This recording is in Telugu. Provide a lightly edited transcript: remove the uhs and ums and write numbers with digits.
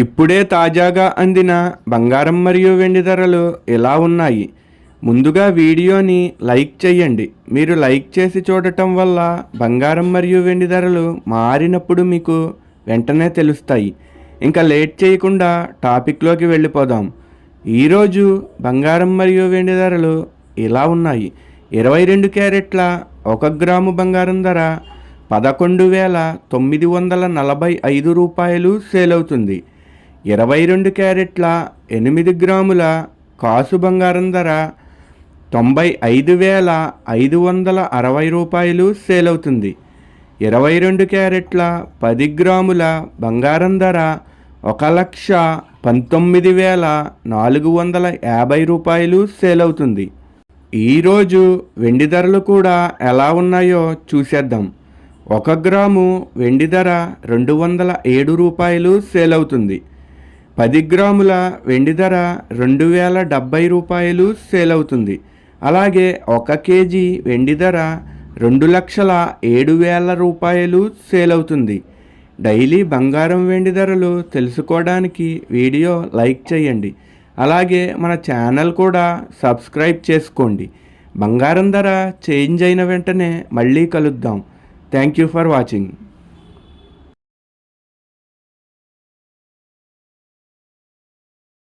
ఇప్పుడే తాజాగా అందిన బంగారం మరియు వెండి ధరలు ఎలా ఉన్నాయి? ముందుగా వీడియోని లైక్ చేయండి. మీరు లైక్ చేసి చూడటం వల్ల బంగారం మరియు వెండి ధరలు మారినప్పుడు మీకు వెంటనే తెలుస్తాయి. ఇంకా లేట్ చేయకుండా టాపిక్లోకి వెళ్ళిపోదాం. ఈరోజు బంగారం మరియు వెండి ధరలు ఇలా ఉన్నాయి. 22 క్యారెట్ల 1 గ్రాము బంగారం ధర 11,945 రూపాయలు సేల్ అవుతుంది. 22 క్యారెట్ల 8 గ్రాముల కాసు బంగారం ధర 95,560 రూపాయలు సేల్ అవుతుంది. 22 క్యారెట్ల 10 గ్రాముల బంగారం ధర 1,19,450 రూపాయలు సేల్ అవుతుంది. ఈరోజు వెండి ధరలు కూడా ఎలా ఉన్నాయో చూసేద్దాం. 1 గ్రాము వెండి ధర 207 రూపాయలు సేల్ అవుతుంది. 10 గ్రాముల వెండి ధర 2,070 రూపాయలు సేల్ అవుతుంది. అలాగే 1 కేజీ వెండి ధర 2,07,000 రూపాయలు సేల్ అవుతుంది. డైలీ బంగారం వెండి ధరలు తెలుసుకోవడానికి వీడియో లైక్ చేయండి. అలాగే మన ఛానల్ కూడా సబ్స్క్రైబ్ చేసుకోండి. బంగారం ధర చేంజ్ అయిన వెంటనే మళ్ళీ కలుద్దాం. Thank you for watching.